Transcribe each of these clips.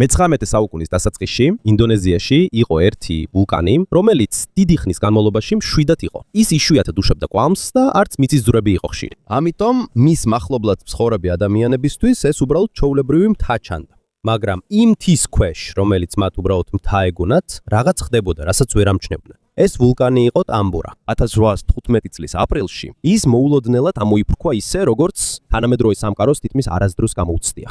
მე-19 საუკუნის დასაწყისში ინდონეზიაში იყო ერთი ვულკანი, რომელიც დიდი ხნის განმავლობაში მშვიდად იყო. ის იშვიათად უშვებდა კვამს და არც მიწის ძვრები იყო ხშირი. ამიტომ მის მახლობლად მცხოვრები ადამიანებისთვის ეს უბრალოდ ჩვეულებრივი მთა ჩანდა. მაგრამ იმ მთის ქვეშ, რომელიც მათ უბრალოდ მთა ეგონათ, რაღაც ხდებოდა, რასაც ვერ ამჩნევდნენ. ეს ვულკანი იყო ტამბურა. 1815 წლის აპრილში ის მოულოდნელად ამოიფრქვა ისე, როგორც თანამედროვე სამყაროს თითქმის არასდროს გამოუცდია.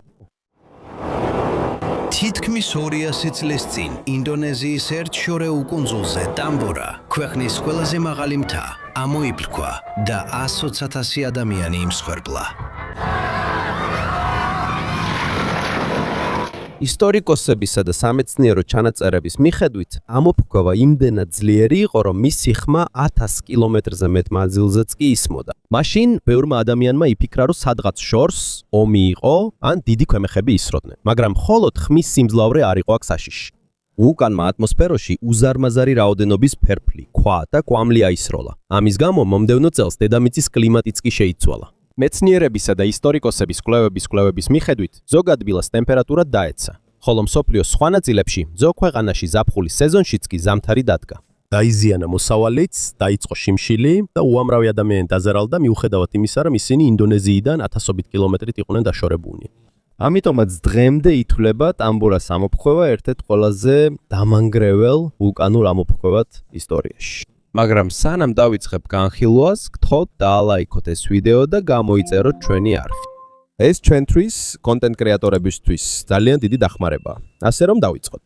თითქმის 200 წლის წინ ინდონეზიის ერთ შორეულ კუნძულზე ტამბურა, ქვეყნის ყველაზე მაღალი მთა, ამოიფრქვა და 120,000 ადამიანი იმსხვერპლა. ისტორიკოსებისა და სამეცნიერო ჩანაწერების მიხედვით, ამოფრქვევა იმდენად ძლიერი იყო, რომ მისი ხმა 1000 კილომეტრზე მეტ მანძილზეც კი ისმოდა. მაშინ ბევრმა ადამიანმა იფიქრა, რომ სადღაც შორს ომი იყო, ან დიდი ქვემეხები ისროდნენ. მაგრამ მხოლოდ ხმის სიმძლავრე არ იყო აქ საშიში. ვულკანმა ატმოსფეროში უზარმაზარი რაოდენობის ფერფლი, ქვა და კვამლი აისროლა. ამის გამო მომდევნო წელს დედამიწის კლიმატიც კი შეიცვალა. მეცნიერებისა და ისტორიკოსების კვლევების მიხედვით, ზოგ ადგილას ტემპერატურა დაეცა, ხოლო მსოფლიოს სხვა ნაწილებში, ზოგ ქვეყანაში ზაფხულის სეზონშიც კი ზამთარი დადგა. დაიზიანა მოსავალიც, დაიწყო შიმშილი და უამრავი ადამიანი დაზარალდა მიუხედავად იმისა, რომ ისინი ინდონეზიიდან 1000 კილომეტრით იყვნენ დაშორებულნი. ამიტომაც დღემდე ითვლება ტამბურას ამოფრქვევა ერთ-ერთ ყველაზე დამანგრეველ ვულკანურ ამოფრქვევად ისტორიაში. მაგრამ სანამ დავიწყებ განხილვას, გთხოვთ დაალაიქოთ ეს ვიდეო და გამოიწეროთ ჩვენი არხი. ეს ჩვენთვის, კონტენტ კრეატორებისთვის ძალიან დიდი დახმარებაა. ასე რომ დავიწყოთ.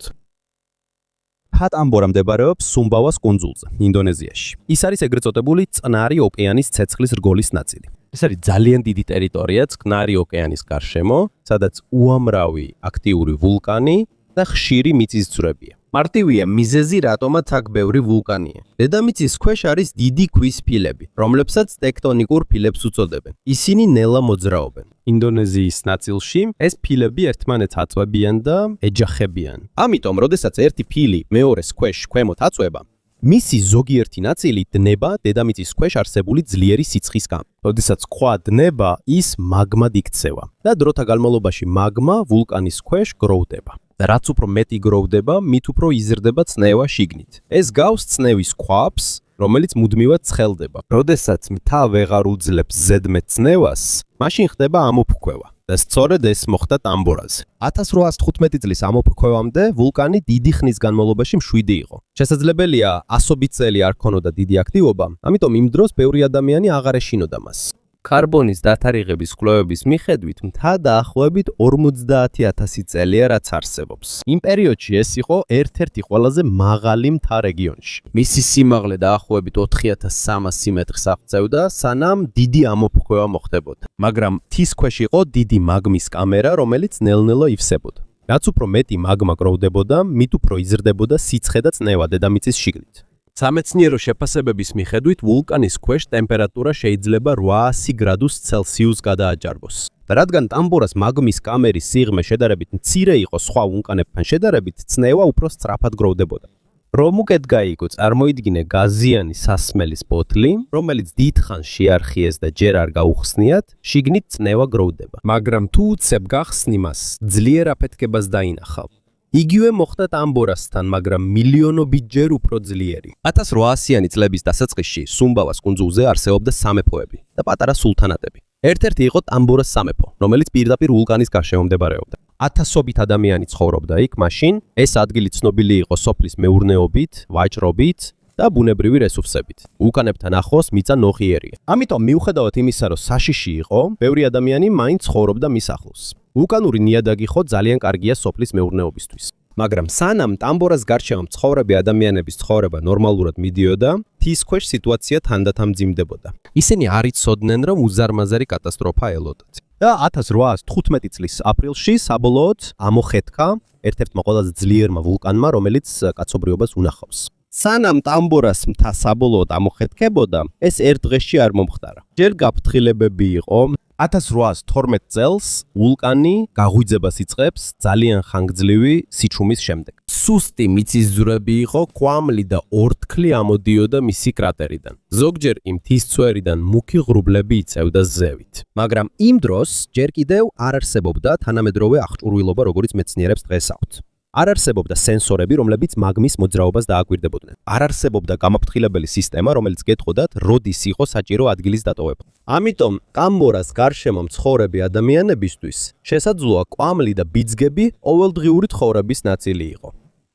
ტამბურა მდებარეობს სუმბავას კუნძულზე, ინდონეზიაში. ის არის ეგრეთ წოდებული წყნარი ოკეანის ცეცხლის რგოლის ნაწილი. ეს არის ძალიან დიდი ტერიტორია წყნარი ოკეანის გარშემო, სადაც უამრავი აქტიური ვულკანი და ხშირი მიწის ძვრებია. მარტივია მიზეზი, რატომაც აქ ბევრი ვულკანია. დედამიწის ქვეშ არის დიდი ქვის ფილები, რომლებსაც ტექტონიკურ ფილებს უწოდებენ. ისინი ნელა მოძრაობენ. ინდონეზიის ნაწილში ეს ფილები ერთმანეთს აწვებიან და ეჯახებიან. ამიტომ, როდესაც ერთი ფილი მეორეს ქვეშ ქვემოთ აწვება, მისი ზოგიერთი ნაწილი დნება დედამიწის ქვეშ არსებული ძლიერი სიცხის გამო. როდესაც ქვა დნება, ის მაგმად იქცევა და დროთა განმავლობაში მაგმა ვულკანის ქვეშ გროვდება. და რაც უფრო მეტი გროვდება, მით უფრო იზრდება წნევა შიგნით. ეს გავს წნევის ქვაბს, რომელიც მუდმივად ცხელდება. როდესაც მთა ვეღარ უძლებს ზედმეტ წნევას, მაშინ ხდება ამოფრქვევა. და სწორედ ეს მოხდა ტამბურაზე. 1815 წლის ამოფრქვევამდე ვულკანი დიდი ხნის განმავლობაში მშვიდი იყო. შესაძლებელია 100 წელი არ ქონოდა დიდი აქტივობა, ამიტომ იმ დროს ბევრი ადამიანი აღარ ეშინოდა მას. კარბონის დათარიღების კვლევების მიხედვით, მთა დაახლოებით 50,000 წელია რაც არსებობს. იმ პერიოდში ეს იყო ერთ-ერთი ყველაზე მაღალი მთა რეგიონში. მისი სიმაღლე დაახლოებით 4300 მეტრს აღწევდა, სანამ დიდი ამოფრქვევა მოხდებოდა. მაგრამ მთის ქვეშ იყო დიდი მაგმის კამერა, რომელიც ნელ-ნელა ივსებოდა. რაც უფრო მეტი მაგმა გროვდებოდა, მით უფრო იზრდებოდა სიცხე და წნევა დედამიწის შიგნით. სამეცნიერო შეფასებების მიხედვით, ვულკანის ქვეშ ტემპერატურა შეიძლება 800 გრადუს ცელსიუსს გადააჯარბოს. რადგან ტამბურას მაგმის კამერის სიღრმე შედარებით მცირე იყო სხვა ვულკანებთან შედარებით, წნევა უფრო სწრაფად გროვდებოდა. რომ უკეთ გაიგო, წარმოიდგინე გაზიანი სასმელის ბოთლი, რომელიც დიდხანს შეარხიეს და ჯერ არ გაუხსნიათ, შიგნით წნევა გროვდება. მაგრამ თუ უცებ გახსნი მას, ძლიერ აფეთქებას დაინახავ. იგივე მოხდა ტამბურასთან, მაგრამ მილიონობით ჯერ უფრო ძლიერი. 1800-იანი წლების დასაწყისში სუმბავას კუნძულზე არსებობდა სამეფოები და პატარა სულთანატები. ერთ-ერთი იყო ტამბურას სამეფო, რომელიც პირდაპირ ვულკანის გარშემო მდებარეობდა. 1000-ობით ადამიანი ცხოვრობდა იქ მაშინ. ეს ადგილი ცნობილი იყო სოფლის მეურნეობით, ვაჭრობით და ბუნებრივი რესურსებით. ვულკანებთან ახლოს მიწა ნოყიერია. ამიტომ მიუხედავად იმისა, რომ საშიში იყო, ბევრი ადამიანი მაინც ცხოვრობდა მის ახლოს. ვულკანური ნიადაგი ხო ძალიან კარგია სოფლის მეურნეობისთვის. მაგრამ სანამ ტამბურას გარშემო მცხოვრები ადამიანების ცხოვრება ნორმალურად მიდიოდა, მთის ქვეშ სიტუაცია თანდათან მძიმდებოდა. ისინი არ იცოდნენ, რომ უზარმაზარი კატასტროფა ელოდათ. და 1815 წლის აპრილში საბოლოოდ ამოხეთქა ერთ-ერთმა ყველაზე ძლიერმა ვულკანმა, რომელიც კაცობრიობას უნახავს. სანამ ტამბურას მთა საბოლოოდ ამოხეთქებოდა, ეს ერთ დღეში არ მომხდარა. ჯერ გაფრთხილებები იყო, 1812 წელს ვულკანი გაღვიძებას იწყებს ძალიან ხანგრძლივი სიჩუმის შემდეგ. სუსტი მიწის ძვრები იყო, კვამლი და ორთქლი ამოდიოდა მისი კრატერიდან. ზოგჯერ იმ მთისწვერიდან მუქი ღრუბლები იწევდა ზევით. მაგრამ იმ დროს ჯერ კიდევ არ არსებობდა თანამედროვე აღჭურვილობა, როგორც მეცნიერებს დღეს აქვთ. არ არსებობდა სენსორები, რომლებიც მაგმის მოძრაობას დააკვირდებოდნენ. არ არსებობდა გამაფრთხილებელი სისტემა, რომელიც გეტყოდათ, როდის იყო საჭირო ადგილის დატოვება. ამიტომ კამბორას გარშემო მცხოვრები ადამიანებისთვის შესაძლოა კვამლი და ბიძგები ყოველდღიური ცხოვრების ნაწილი იყო.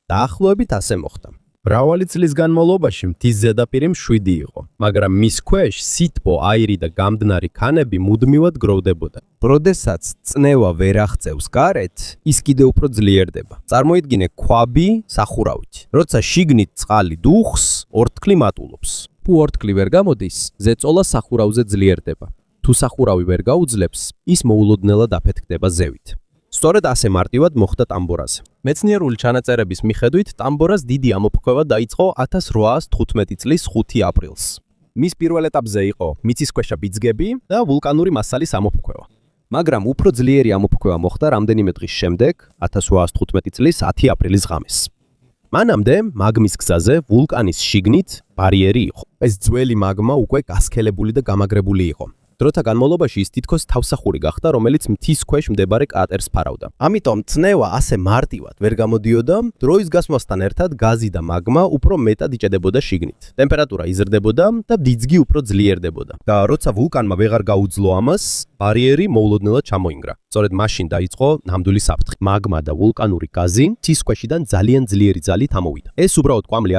დაახლოებით ასე მოხდა. მრავალი წლის განმავლობაში მთის ზედაპირი მშვიდი იყო, მაგრამ მის ქვეშ სითბო, აირი და გამდნარი ქანები მუდმივად გროვდებოდა. როდესაც წნევა ვერ აღწევს გარეთ, ის კიდევ უფრო ძლიერდება. წარმოიდგინე ქვაბი სახურავით. როცა შიგნით წყალი დუხს, ორთქლი მატულობს. თუ ორთქლი ვერ გამოდის, ზეწოლა სახურავზე ძლიერდება. თუ სახურავი ვერ გაუძლებს, ის მოულოდნელად აფეთქდება ზევით. სწორედ ასე მარტივად მოხდა ტამბორაზე. მეცნიერული ჩანაწერების მიხედვით, ტამბორას დიდი ამოფრქვევა დაიწყო 1815 წლის 5 აპრილს. მის პირველ ეტაპზე იყო მიწისქვეშა ბიძგები და ვულკანური მასალის ამოფრქვევა. მაგრამ უფრო ძლიერი ამოფრქვევა მოხდა რამდენიმე დღის შემდეგ, 1815 წლის 10 აპრილის ღამეს. მანამდე მაგმის გზაზე ვულკანის შიგნით ბარიერი იყო. ეს ძველი მაგმა უკვე გასქელებული და გამაგრებული იყო. დროთა განმავლობაში ის თითქოს თავსახური გახდა, რომელიც მთის ქვეშ მდებარე კრატერს ფარავდა. ამიტომ წნევა ასე მარტივად ვერ გამოდიოდა, დროის გასვლასთან ერთად გაზი და მაგმა უფრო მეტად იჭედებოდა შიგნით. ტემპერატურა იზრდებოდა და ბიძგი უფრო ძლიერდებოდა. და როცა ვულკანმა ვეღარ გაუძლო ამას, ბარიერი მოულოდნელად ჩამოინგრა. სწორედ მაშინ დაიწყო ნამდვილი საფრთხე. მაგმა და ვულკანური გაზი მთის ქვეშიდან ძალიან ძლიერი ძალით ამოვიდა. ეს უბრალოდ კვამლი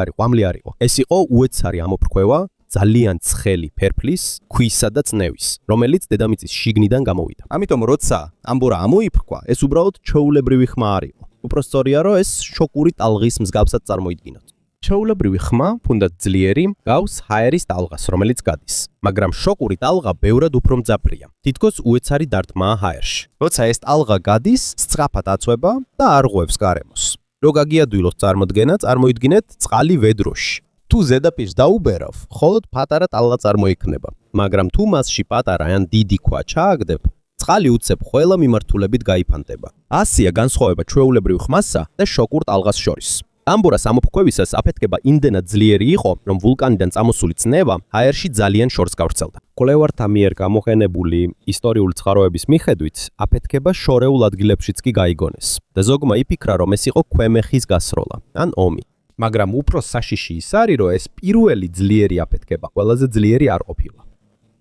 არ იყო. ეს იყო უეცარი ამოფრქვევა ძალიან ცხელი ფერფლის, ქვისა და წნევის, რომელიც დედამიწის შიგნიდან გამოვიდა. ამიტომ როცა ტამბორა ამოიფრქვა, ეს უბრალოდ ჩვეულებრივი ხმა არ იყო. უпроსტორია, რომ ეს შოკური ტალღის მსგავსად წარმოიდგინოთ. ჩვეულებრივი ხმა, თუნდაც ძლიერი, გავს ჰაერის ტალღას, რომელიც გადის. მაგრამ შოკური ტალღა ბევრად უფრო მძაფრია. თითქოს უეცარი დარტყმაა ჰაერში. როცა ეს ტალღა გადის, სწრაფად აწვება და არღვევს გარემოს. რო გაგიადვილოთ წარმოდგენა, წარმოიდგინეთ წყალი ვედროში. თუ ზედაპირს დაუბერავ, მხოლოდ პატარა ტალღა წარმოიქმნება, მაგრამ თუ მასში პატარა ან დიდი ქვა ჩააგდებ, წყალი უცებ ყველა მიმართულებით გაიფანტება. ასია განსხვავება ჩვეულებრივ ხმასა და შოკურ ტალღას შორის. ტამბორას ამოფრქვევისას აფეთქება იმდენად ძლიერი იყო, რომ ვულკანიდან წამოსული წნევა ჰაერში ძალიან შორს გავრცელდა. კვლევართა მიერ გამოყენებული ისტორიული წყაროების მიხედვით, აფეთქება შორეულ ადგილებშიც კი გაიგონეს და ზოგმა იფიქრა, რომ ეს იყო ქვემეხის გასროლა ან ომი. მაგრამ უფრო საშიში ის არის, რომ ეს პირველი ძლიერი აფეთქება ყველაზე ძლიერი არ ყოფილა.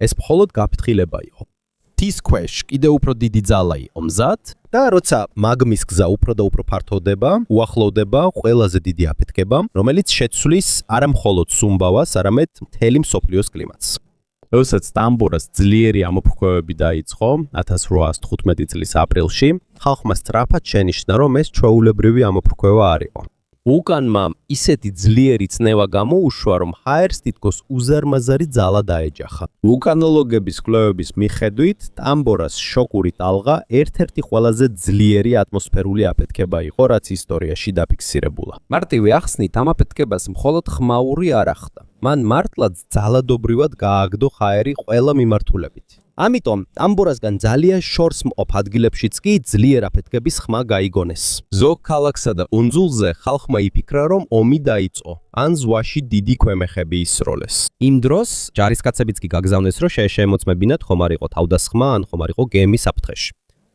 ეს მხოლოდ გაფრთხილება იყო. მთის ქვეშ კიდევ უფრო დიდი ძალა იყო მზად და როცა მაგმის გზა უფრო და უფრო ფართოვდება, უახლოვდება ყველაზე დიდი აფეთქება, რომელიც შეცვლის არა მხოლოდ სუმბავას, არამედ მთელი მსოფლიოს კლიმატს. როდესაც ტამბორას ძლიერი ამოფრქვევები დაიწყო 1815 წლის აპრილში, ხალხმა სწრაფად შენიშნა, რომ ეს ჩვეულებრივი ამოფრქვევა არ იყო. ვულკანმა ისეთი ძლიერი წნევა გამოუშვა, რომ ჰაერს თითქოს უზარმაზარი ძალა დაეჯახა. ვულკანოლოგების კვლევების მიხედვით, ტამბორას შოკური ტალღა ერთ-ერთი ყველაზე ძლიერი ატმოსფერული აფეთქება იყო, რაც ისტორიაში დაფიქსირებულა. მარტივი ახსნით, ამ აფეთქებას მხოლოდ ხმაური არ ახდა. მან მართლაც ძალადობრივად გააგდო ჰაერი ყველა მიმართულებით. ამიტომ ტამბორასგან ძალიან შორს მყოფ ადგილებშიც კი ძლიერ აფეთქების ხმა გაიგონეს. ზოგ ქალაქსა და კუნძულზე ხალხმა იფიქრა, რომ ომი დაიწყო, ან ზღვაში დიდი ქვემეხები ისროლეს. იმ დროს ჯარისკაცებიც კი გაგზავნეს, რომ შეემოწმებინათ, ხომ არ იყო თავდასხმა, ან ხომ არ იყო გემი საფრთხეში.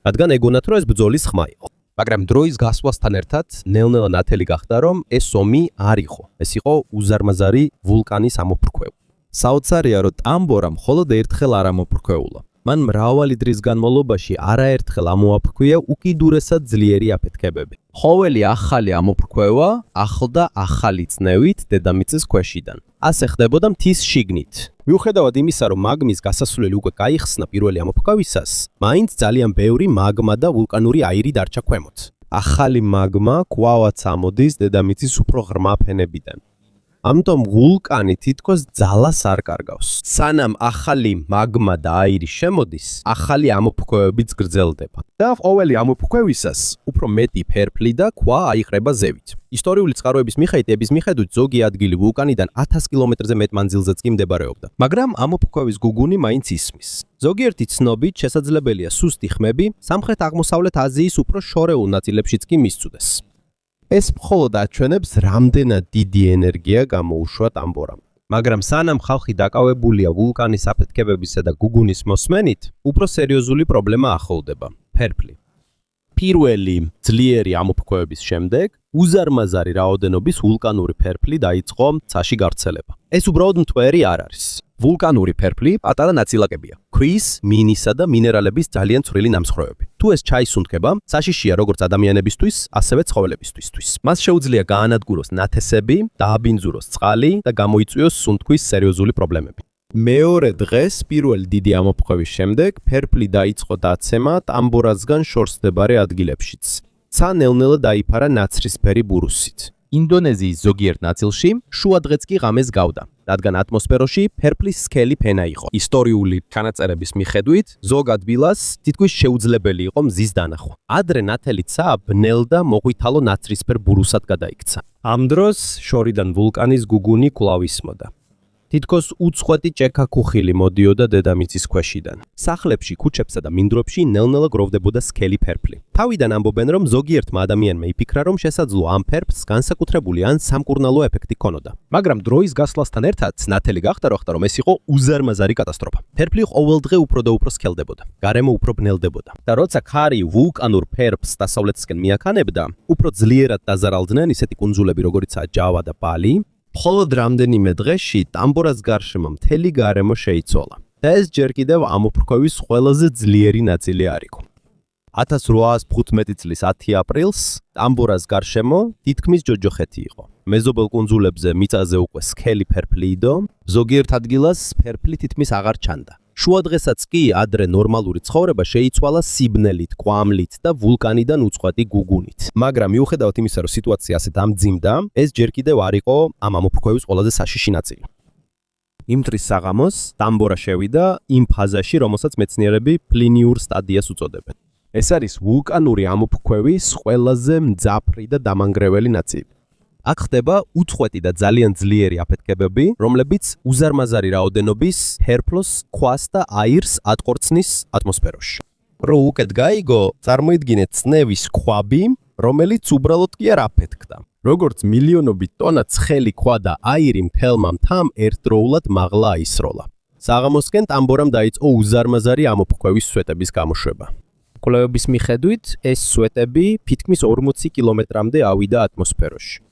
რადგან ეგონათ, რომ ეს ბრძოლის ხმა იყო. მაგრამ დროის გასვლასთან ერთად ნელ-ნელა ნათელი გახდა, რომ ეს ომი არ იყო. ეს იყო უზარმაზარი ვულკანის ამოფრქვევა. საოცარია, რომ ტამბორა მხოლოდ ერთხელ არ ამოფრქვეულა. მან მრავალი დღის განმავლობაში არაერთხელ ამოაფრქვია უკიდურესად ძლიერი აფეთქებები. ყოველი ახალი ამოფრქვევა ახლდა ახალი წნევით დედამიწის ქვეშიდან. ასე ხდებოდა მთის შიგნით. მიუხედავად იმისა, რომ მაგმის გასასვლელი უკვე გაიხსნა პირველი ამოფრქვევისას, მაინც ძალიან ბევრი მაგმა და ვულკანური აირი დარჩა ქვემოთ. ახალი მაგმა კვლავაც ამოდის დედამიწის უფრო ღრმა ფენებიდან. ამიტომ ვულკანი თითქოს ძალას არ კარგავს. სანამ ახალი მაგმა და აირი შემოდის, ახალი ამოფრქვევებიც გრძელდება. და ყოველი ამოფრქვევისას უფრო მეტი ფერფლი და ქვა აიყრება ზევით. ისტორიული წყაროების მიხედვით, მიხედვით ზოგი ადგილი ვულკანიდან 1000 კილომეტრზე მეტ მანძილზეც კი მდებარეობდა. მაგრამ ამოფრქვევის გუგუნი მაინც ისმის. ზოგიერთი ცნობით შესაძლებელია სუსტი ხმები სამხრეთ-აღმოსავლეთ აზიის უფრო შორეულ ნაწილებშიც კი მისწვდეს. ეს მხოლოდ აჩვენებს, რამდენად დიდი ენერგია გამოუშვა ტამბორამ. მაგრამ სანამ ხალხი დაკავებულია ვულკანის აფეთქებებისა და გუგუნის მოსმენით, უფრო სერიოზული პრობლემა ახლოვდება. ფერფლი. პირველი ძლიერი ამოფრქვევების შემდეგ უზარმაზარი რაოდენობის ვულკანური ფერფლი დაიწყო მცაში გავრცელება. ეს უბრალოდ მტვერი არ არის. ვულკანური ფერფლი პატარა ნაწილაკებია. ქვის, მინისა და მინერალების ძალიან ცვლილი ნამსხვრევები. თუ ეს ჩაისუნთქება, საშიშია როგორც ადამიანებისთვის, ასევე ცხოველებისთვის. მას შეუძლია გაანადგუროს ნათესები, დააბინძუროს წყალი და გამოიწვიოს სუნთქვის სერიოზული პრობლემები. მეორე დღეს პირველი დიდი ამოფრქვევის შემდეგ ფერფლი დაიწყო დაცემა ტამბორასგან შორსდებარე ადგილებშიც. ცა ნელ-ნელა დაიფარა ნაცრისფერი ბურუსით. ინდონეზიის ზოგიერთ ნაწილში შუადღეც კი ღამეს გავდა, რადგან ატმოსფეროში ფერფლის სქელი ფენა იყო. ისტორიული ჩანაწერების მიხედვით, ზოგ ადგილას თითქმის შეუძლებელი იყო მზის დანახვა. ადრე ნათელი ცა ბნელ და მოყვითალო ნაცრისფერ ბურუსად გადაიქცა. ამ დროს შორიდან ვულკანის გუგუნი კვლავ ისმოდა. თითქოს უწყვეტი ჭექა-ქუხილი მოდიოდა დედამიწის ქვეშიდან. სახლებში, ქუჩებსა და მინდვრებში ნელ-ნელა გროვდებოდა სქელი ფერფლი. თავიდან ამბობენ, რომ ზოგიერთმა ადამიანმა იფიქრა, რომ შესაძლოა ამ ფერფლს განსაკუთრებული ან სამკურნალო ეფექტი ჰქონოდა. მაგრამ დროის გასვლასთან ერთად ნათელი გახდა, რომ ეს იყო უზარმაზარი კატასტროფა. ფერფლი ყოველდღე უფრო და უფრო სქელდებოდა. გარემო უფრო ბნელდებოდა. და როცა ქარი ვულკანურ ფერფლს დასავლეთისკენ მიაქანებდა, უფრო ძლიერად დაზარალდნენ ისეთი კუნძულები, როგორიცაა ჯავა და ბალი. მხოლოდ რამდენიმე დღეში ტამბორას გარშემო მთელი გარემო შეიცვალა და ეს ჯერ კიდევ ამოფრქვევის ყველაზე ძლიერი ნაწილი არ იყო. 1815 წლის 10 აპრილს ტამბორას გარშემო თითქმის ჯოჯოხეთი იყო. მეზობელ კუნძულებზე მიწაზე უკვე სქელი ფერფლი იდო, ზოგიერთ ადგილას ფერფლი თითქმის აღარ ჩანდა. შუადღესაც კი ადრე ნორმალური ცხოვრება შეიცვალა სიბნელით, კვამლით და ვულკანიდან უწყვეტი გუგუნით. მაგრამ მიუხედავად იმისა, რომ სიტუაცია ასეთ ამძიმდა, ეს ჯერ კიდევ არ იყო ამ ამოფრქვევის ყველაზე საშიში ნაწილი. იმ დღის საღამოს ტამბორა შევიდა იმ ფაზაში, რომელსაც მეცნიერები პლინიურ სტადიას უწოდებენ. ეს არის ვულკანური ამოფრქვევის ყველაზე მძაფრი და დამანგრეველი ნაწილი. აქ ხდება უწყვეტი და ძალიან ძლიერი აფეთქებები, რომლებიც უზარმაზარი რაოდენობის ფერფლს, ქვას და აირს ატყორცნის ატმოსფეროში. რო უკეთ გაიგო, წარმოიდგინეთ წნევის ქვაბი, რომელიც უბრალოდ კი არ აფეთქდა. როგორც მილიონობით ტონა ცხელი ქვა და აირი მთელმა მთამ ერთდროულად მაღლა აისროლა. საღამოსკენ ტამბორამ დაიწყო უზარმაზარი ამოფრქვევის სვეტების გამოშვება. კვლევების მიხედვით, ეს სვეტები თითქმის 40 კილომეტრამდე ავიდა ატმოსფეროში.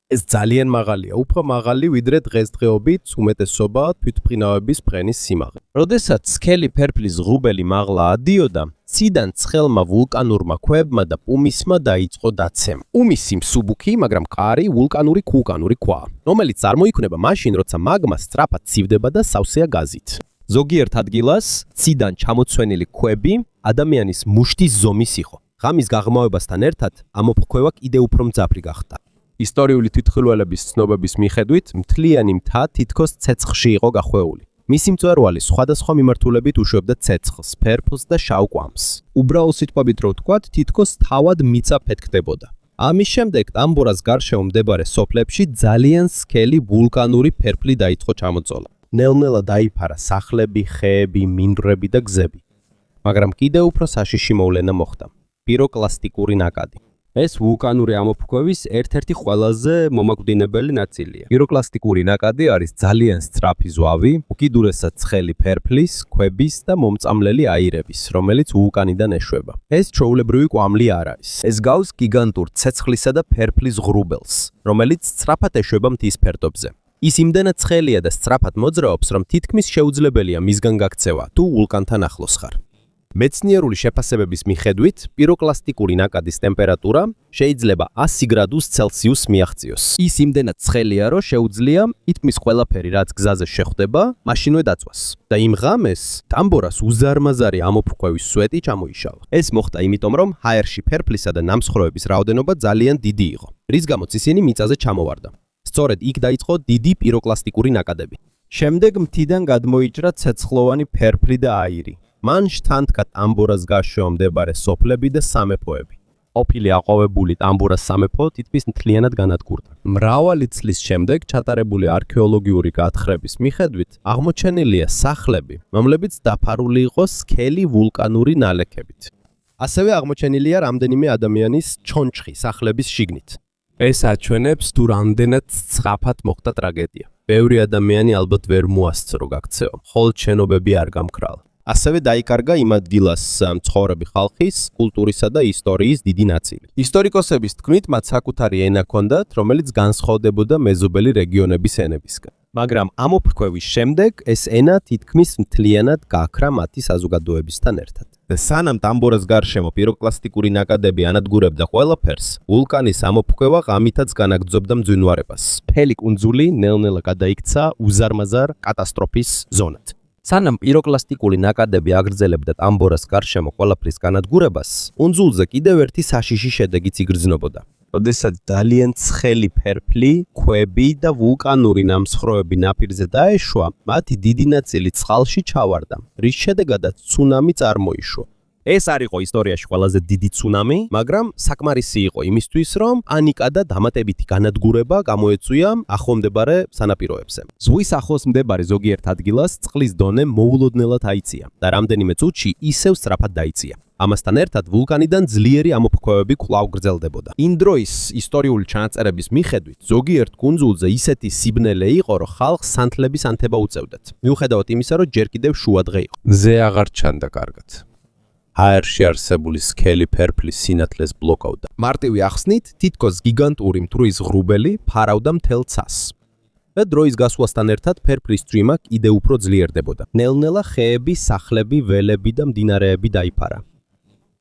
ეს ძალიან მაღალია, უფრო მაღალი ვიდრე დღესდღეობით უმეტესობა თვითმფრინავების ფრენის სიმაღლე. როდესაც სქელი ფერფლის ღრუბელი მაღლა ადიოდა, ციდან ცხელმა ვულკანურმა ქვებმა და პუმისმა დაიწყო დაცემა. პუმისი მსუბუქი, მაგრამ მყარი ვულკანური ქულკანური ქვა, რომელიც წარმოიქმნება მაშინ, როცა მაგმა სწრაფად ცივდება და სავსეა გაზით. ზოგიერთ ადგილას ციდან ჩამოცვენილი ქვები ადამიანის მუშტის ზომის იყო. ღამის გაღრმავებასთან ერთად ამოფრქვევა კიდევ უფრო მძაფრი გახდა. ისტორიული თვითმხილველების ცნობების მიხედვით, მთლიანი მთა თითქოს ცეცხლში იყო გახვეული. მისი მწვერვალი სხვადასხვა მიმართულებით უშვებდა ცეცხლს, ფერფლს და შავ კვამს. უბრალო სიტყვებით რო ვთქვათ, თითქოს თავად მიწა ფეთქდებოდა. ამის შემდეგ ტამბორას გარშემო მდებარე სოფლებში ძალიან სქელი ვულკანური ფერფლი დაიწყო ჩამოწოლა. ნელ-ნელა დაიფარა სახლები, ხეები, მინდვრები და გზები. მაგრამ კიდევ უფრო საშიში მოვლენა მოხდა. პიროკლასტიკური ნაკადი. ეს ვულკანური ამოფრქვევის ერთ-ერთი ყველაზე მომაკვდინებელი ნაწილია. პიროკლასტიკური ნაკადი არის ძალიან სწრაფი ზვავი, უკიდურესად ცხელი ფერფლის, ქვების და მომწამლელი აირების, რომელიც ვულკანიდან ეშვება. ეს ჩვეულებრივი კვამლი არ არის. ეს გავს გიგანტურ ცეცხლისა და ფერფლის ღრუბელს, რომელიც სწრაფად ეშვება მთის ფერდობზე. ის იმდენად ცხელია და სწრაფად მოძრაობს, რომ თითქმის შეუძლებელია მისგან გაქცევა, თუ ვულკანთან ახლოს ხარ. მეცნიერული შეფასებების მიხედვით, პიროკლასტიკური ნაკადის ტემპერატურა შეიძლება 100 გრადუს ცელსიუსს მიაღწიოს. ის იმდენად ცხელია, რომ შეუძლია თითქმის ყველაფერი, რაც გზაზე შეხვდება, მაშინვე დაწვას. და იმ ღამეს ტამბორას უზარმაზარი ამოფრქვევის სვეტი ჩამოიშალა. ეს მოხდა იმიტომ, რომ ჰაერში ფერფლისა და ნამსხვრევების რაოდენობა ძალიან დიდი იყო, რის გამოც ისინი მიწაზე ჩამოვარდა. სწორედ იქ დაიწყო დიდი პიროკლასტიკური ნაკადები. შემდეგ მთიდან გადმოიჭრა ცეცხლოვანი ფერფლი და აირი. მან შთანთქა ტამბორას გარშემო მდებარე სოფლები და სამეფოები. ყოფილი აყვავებული ტამბორას სამეფო თითქმის მთლიანად განადგურდა. მრავალი წლის შემდეგ ჩატარებული არქეოლოგიური გათხრების მიხედვით აღმოჩენილია სახლები, რომლებიც დაფარული იყო სქელი ვულკანური ნალექებით. ასევე აღმოჩენილია რამდენიმე ადამიანის ჩონჩხი სახლების შიგნით. ეს აჩვენებს თუ რამდენად სწრაფად მოხდა ტრაგედია. ბევრი ადამიანი ალბათ ვერ მოასწრო გაქცევა, ხოლო შენობები არ გამქრალა. ასევე დაიკარგა იმ ადგილას მცხოვრები ხალხის, კულტურისა და ისტორიის დიდი ნაწილი. ისტორიკოსების თქმით, მათ საკუთარი ენა ჰქონდათ, რომელიც განსხვავდებოდა მეზობელი რეგიონების ენებისგან. მაგრამ ამოფრქვევის შემდეგ ეს ენა თითქმის მთლიანად გაქრა მათი საზოგადოებისთან ერთად. და სანამ ტამბორას გარშემო პიროკლასტიკური ნაკადები ანადგურებდა ყველაფერს, ვულკანის ამოფრქვევა ღამითაც განაგრძობდა მძვინვარებას. მთელი კუნძული ნელ-ნელა გადაიქცა უზარმაზარ კატასტროფის ზონად. სანამ პიროკლასტიკური ნაკადები აგრძელებდა ტამბორას გარშემო ყველაფრის განადგურებას, კუნძულზე კიდევ ერთი საშიში შედეგიც იგრძნობოდა. როდესაც ძალიან ცხელი ფერფლი, ქვები და ვულკანური ნამსხვრევები ნაპირზე დაეშვა, მათი დიდი ნაწილი წყალში ჩავარდა, რის შედეგადაც ცუნამი წარმოიშვა. ეს არ იყო ისტორიაში ყველაზე დიდი ცუნამი, მაგრამ საკმარისი იყო იმისთვის, რომ პანიკა და დამატებითი განადგურება გამოეწვია ახლომდებარე სანაპიროებზე. ზღვის ახლოს მდებარე ზოგიერთ ადგილას წყლის დონე მოულოდნელად აიწია და რამდენიმე წუთში ისევ სწრაფად დაიწია. ამასთან ერთად ვულკანიდან ძლიერი ამოფრქვევები კვლავ გრძელდებოდა. იმ დროის ისტორიული ჩანაწერების მიხედვით, ზოგიერთ კუნძულზე ისეთი სიბნელე იყო, რომ ხალხს სანთლების ანთება უწევდათ. მიუხედავად იმისა, რომ ჯერ კიდევ შუადღე იყო. ზე აღარ ჩანდა კარგად. აერში არსებული სქელი ფერფლის სინათლეს ბლოკავდა. მარტივი ახსნით, თითქოს გიგანტური მთვრის ღრუბელი ფარავდა მთელ ცას. და დროის გასვლასთან ერთად ფერფლის წვიმა კიდევ უფრო ძლიერდებოდა. ნელ-ნელა ხეები, სახლები, ველები და მდინარეები დაიფარა.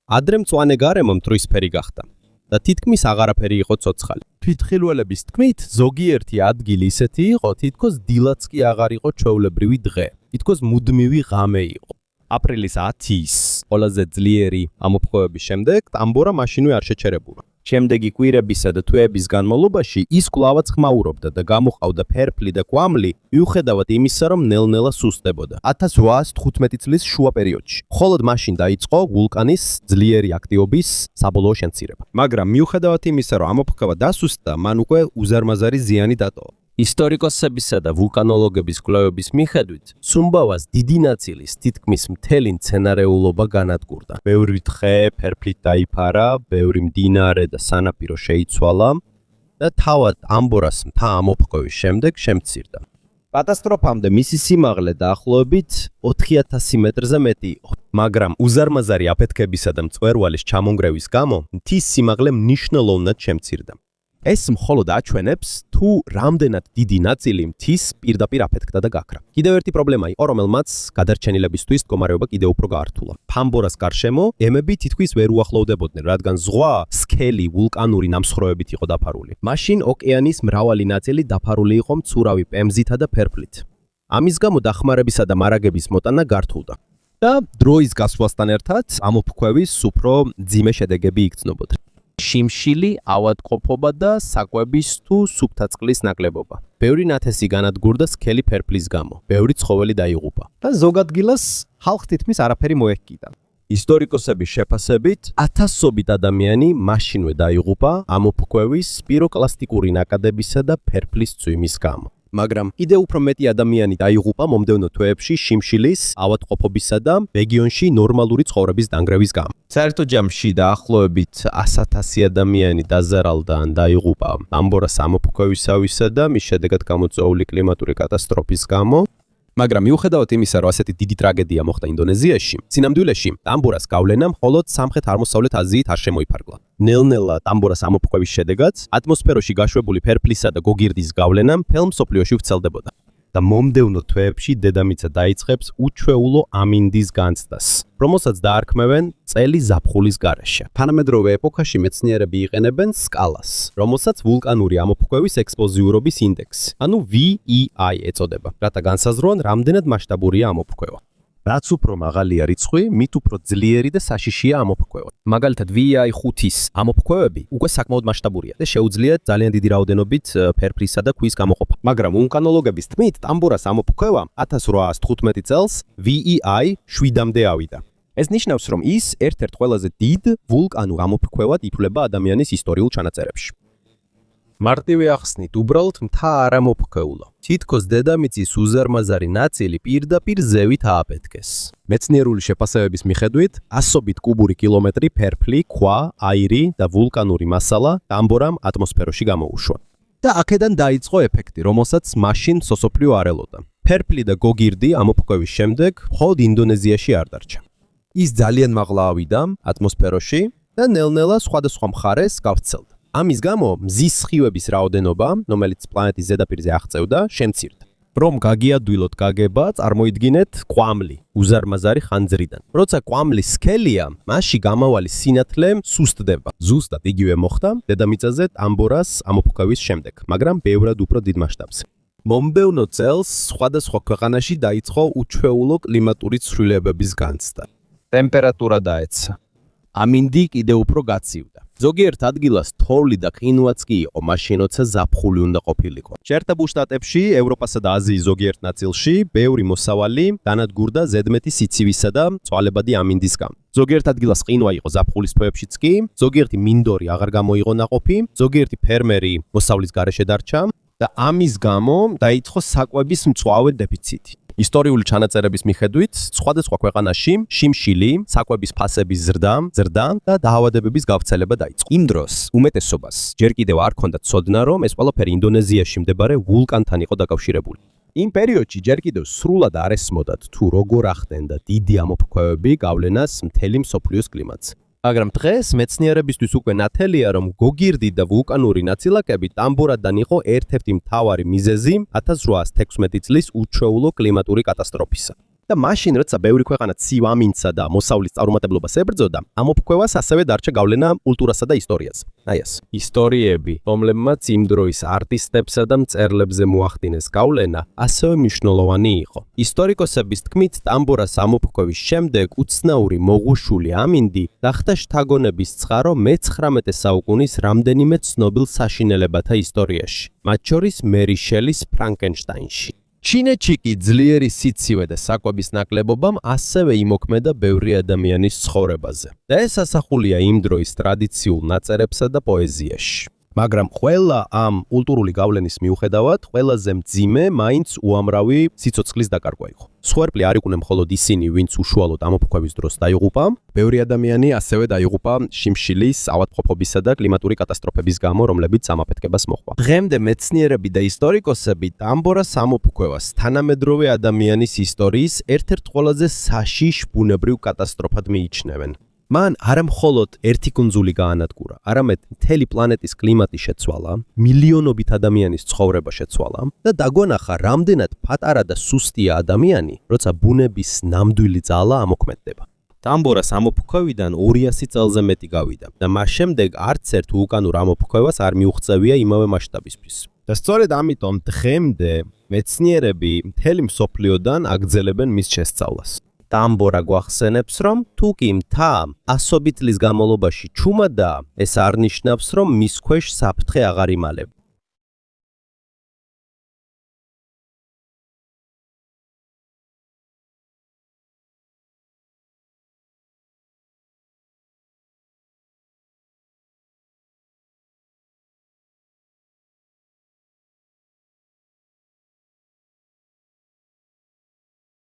ადრე მწვანე გარემო მთვრისფერი გახდა და თითქმის აღარაფერი იყო ცოცხალი. თვითხილველების თქმით, ზოგიერთი ადგილი ისეთი იყო, თითქოს დილაც კი აღარ იყო ჩვეულებრივი დღე. თითქოს მუდმივი ღამე იყო. აპრილის 10-ის ყველაზე ძლიერი ამოფრქვევების შემდეგ ტამბორა მაშინვე არ შეჩერებულა. შემდეგი კვირებისა და თვეების განმავლობაში ის კვლავაც ხმაურობდა და გამოყავდა ფერფლი და კვამლი, მიუხედავად იმისა, რომ ნელ-ნელა სუსტდებოდა. 1815 წლის შუა პერიოდში. მხოლოდ მაშინ დაიწყო ვულკანის ძლიერი აქტივობის საბოლოო შემცირება. მაგრამ მიუხედავად იმისა, რომ ამოფრქვევა დასუსტდა, მან უკვე უზარმაზარი ზიანი დატოვა. ისტორიკოსებისა და ვულკანოლოგების კვლევების მიხედვით, სუმბავას დიდი ნაწილის თითქმის მთელი მცენარეულობა განადგურდა. ბევრი თხე ფერფლით დაიფარა, ბევრი მდინარე და სანაპირო შეიცვალა და თავად ტამბორას მთა ამოფრქვევის შემდეგ შემცირდა. კატასტროფამდე მისი სიმაღლე დაახლოებით 4000 მეტრზე მეტი იყო. მაგრამ უზარმაზარი აფეთქებისა და მწვერვალის ჩამონგრევის გამო მთის სიმაღლე მნიშვნელოვნად შემცირდა. ეს მხოლოდ აჩვენებს, თუ რამდენად დიდი ნაწილი მთის პირდაპირ აფეთქდა და გაქრა. კიდევ ერთი პრობლემა იყო, რომელმაც გადარჩენილებისთვის მდგომარეობა კიდევ უფრო გაართულა. ტამბორას გარშემო ემები თითქმის ვერ უახლოვდებოდნენ, რადგან ზღვა სქელი ვულკანური ნამსხვრევებით იყო დაფარული. მაშინ ოკეანის მრავალი ნაწილი დაფარული იყო მცურავი პემზითა და ფერფლით. ამის გამო დახმარებისა და მარაგების მოტანა გართულდა. და დროის გასვლასთან ერთად ამოფრქვევის უფრო მძიმე შედეგები იგრძნობოდა. შიმშილი, ავადმყოფობა და საკვების თუ სუფთა წყლის ნაკლებობა. ბევრი ნათესი განადგურდა სქელი ფერფლის გამო. ბევრი ცხოველი დაიღუპა და ზოგ ადგილას ხალხს თითქმის არაფერი მოეჰკიდა. ისტორიკოსების შეფასებით, ათასობით ადამიანი მაშინვე დაიღუპა ამოფრქვევის, პიროკლასტიკური ნაკადებისა და ფერფლის წვიმის გამო. მაგრამ კიდევ უფრო მეტი ადამიანი დაიღუპა მომდევნო თვეებში შიმშილის, ავადმყოფობისა და რეგიონში ნორმალური ცხოვრების დანგრევის გამო. საერთო ჯამში დაახლოებით 100,000 ადამიანი დაზარალდა ან დაიღუპა ტამბორას ამოფრქვევისავისა და მის შედეგად გამოწვეული კლიმატური კატასტროფის გამო. მაგრამ მიუხედავად იმისა, რომ ასეთი დიდი ტრაგედია მოხდა ინდონეზიაში, სინამდვილეში ტამბორას გავლენა მხოლოდ სამხრეთ-აღმოსავლეთ აზიით არ შემოიფარგლა. ნელ-ნელა ტამბორას ამოფრქვევის შედეგად ატმოსფეროში გაშვებული ფერფლისა და გოგირდის გავლენა მთელ მსოფლიოში ვრცელდებოდა. და მომდევნო თვეებში დედამიწა დაიწყებს უჩვეულო ამინდის განცდას, რომელსაც დაარქმევენ წელი ზაფხულის გარეშე. თანამედროვე ეპოქაში მეცნიერები იყენებენ სკალას, რომელსაც ვულკანური ამოფრქვევის ექსპლოზიურობის ინდექსი, ანუ VEI ეწოდება, რათა განსაზღვრონ რამდენად მასშტაბურია ამოფრქვევა. რაც უფრო მაღალია რიცხვი, მით უფრო ძლიერი და საშიშია ამოფრქვევა. მაგალითად, VI5-ის ამოფრქვევები უკვე საკმაოდ მასშტაბურია და შეუძლიათ ძალიან დიდი რაოდენობით ფერფლისა და ქვის გამოყოფა. მაგრამ ვულკანოლოგების თქმით, ტამბორას ამოფრქვევა 1815 წელს VEI 7-მდე ავიდა. ეს ნიშნავს, რომ ის ერთ-ერთ ყველაზე დიდ ვულკანურ ამოფრქვევად ითვლება ადამიანის ისტორიულ ჩანაწერებში. მარტივი ახსნით, უბრალოდ მთა არ ამოფრქვეულა. თითქოს დედამიწის უზარმაზარი ნაწილი პირდაპირ ზევით ააფეთქეს. მეცნიერული შეფასებების მიხედვით, ასობით კუბური კილომეტრი ფერფლი, ქვა, აირი და ვულკანური მასალა ტამბორამ ატმოსფეროში გამოუშვა. და აქედან დაიწყო ეფექტი, რომელსაც მაშინ სოფლიო არ ელოდა. ფერფლი და გოგირდი ამოფრქვევის შემდეგ მხოლოდ ინდონეზიაში არ დარჩა. ის ძალიან მაღლა ავიდა ატმოსფეროში და ნელ-ნელა სხვადასხვა მხარეს გავრცელდა. ამის გამო მზის სხივების რაოდენობა, რომელიც პლანეტის ზედაპირზე აღწევდა, შემცირდა. რომ გაგიადვილოთ გაგება, წარმოიდგინეთ კვამლი, უზარმაზარი ხანძრიდან. როცა კვამლი სქელია, მასში გამავალი სინათლე სუსტდება. ზუსტად იგივე მოხდა დედამიწაზე ტამბორას ამოფრქვევის შემდეგ, მაგრამ ბევრად უფრო დიდ მასშტაბზე. მომდევნო წელს სხვადასხვა ქვეყანაში დაიწყო უჩვეულო კლიმატური ცვლილებების განცდა. ტემპერატურა დაეცა. ამინდი კიდევ უფრო გაცივდა. ზოგიერთ ადგილას თოვლი და ყინვაც კი იყო, მაშინ როცა ზაფხული უნდა ყოფილიყო. შეერთებულ შტატებში, ევროპასა და აზიის ზოგიერთ ნაწილში, ბევრი მოსავალი დანადგურდა ზედმეტი სიცივისა და წვალებადი ამინდის გამო. ზოგიერთ ადგილას ყინვა იყო ზაფხულის თვეებშიც კი, ზოგიერთი მინდორი აღარ გამოიღო ნაყოფი, ზოგიერთი ფერმერი მოსავლის გარეშე დარჩა და ამის გამო დაიწყო საკვების მწვავე დეფიციტი. ისტორიული ჩანაწერების მიხედვით, სხვადასხვა ქვეყანაში შიმშილი, საკვების ფასების ზრდა და დაავადებების გავრცელება დაიწყო. იმ დროს უმეტესობას ჯერ კიდევ არ ჰქონდა ცოდნა, რომ ეს ყველაფერი ინდონეზიაში მდებარე ვულკანთან იყო დაკავშირებული. იმ პერიოდში ჯერ კიდევ სრულად არ ესმოდათ თუ როგორ ახდენდა დიდი ამოფრქვევები გავლენას მთელი მსოფლიოს კლიმატზე. მაგრამ დღეს მეცნიერებისთვის უკვე ნათელია, რომ გოგირდი და ვულკანური ნაწილაკები ტამბორადან იყო ერთ-ერთი მთავარი მიზეზი 1816 წლის უჩვეულო კლიმატური კატასტროფისა. და მაშინ, როცა ბევრი ქვეყანა ცივ ამინდსა და მოსავლის წარუმატებლობას ებრძოდა, ამოფრქვევას ასევე დარჩა გავლენა კულტურასა და ისტორიაზე. აი ეს. ისტორიები, რომლებმაც იმ დროის არტისტებსა და მწერლებზე მოახდინეს გავლენა, ასევე მნიშვნელოვანი იყო. ისტორიკოსების თქმით, ტამბორას ამოფრქვევის შემდეგ უცნაური მოღუშული ამინდი გახდა შთაგონების ცხარო მე-19 საუკუნის რამდენიმე ცნობილ საშინელებათა ისტორიაში, მათ შორის მერი შელის ფრანკენშტაინში. ჩინეთში კი ძლიერი სიცივე და საკვების ნაკლებობამ ასევე იმოქმედა ბევრი ადამიანის ცხოვრებაზე. და ეს ასახულია იმ დროის ტრადიციულ ნაწერებსა და პოეზიაში. მაგრამ ყველა ამ კულტურული გავლენის მიუხედავად, ყველაზე მძიმე მაინც უამრავი სიცოცხლის დაკარგვა იყო. სხვერპლი არ იყვნენ მხოლოდ ისინი, ვინც უშუალოდ ამოფრქვევის დროს დაიღუპა, ბევრი ადამიანი ასევე დაიღუპა შიმშილის, ავადმყოფობისა და კლიმატური კატასტროფების გამო, რომლებიც ამ აფეთქებას მოჰყვა. დღემდე მეცნიერები და ისტორიკოსები ტამბორას ამოფრქვევას თანამედროვე ადამიანის ისტორიის ერთ-ერთ ყველაზე საშიშ ბუნებრივ კატასტროფად მიიჩნევენ. მან არა მხოლოდ ერთი კუნძული გაანადგურა, არამედ მთელი პლანეტის კლიმატი შეცვალა, მილიონობით ადამიანის ცხოვრება შეცვალა და დაგვანახა, რამდენად პატარა და სუსტია ადამიანი, როცა ბუნების ნამდვილი ძალა ამოქმედდება. ტამბორას ამოფრქვევიდან 200 წელზე მეტი გავიდა და მას შემდეგ არც ერთ ვულკანურ ამოფრქვევას არ მიუღწევია იმავე მასშტაბისთვის. და სწორედ ამიტომ დღემდე მეცნიერები მთელი მსოფლიოდან აგრძელებენ მის შესწავლას. ტამბორა გვახსენებს, რომ თუ კი მთა ასობით წლის განმავლობაში ჩუმადაა, ეს არ ნიშნავს, რომ მის ქვეშ საფრთხე აღარ იმალება.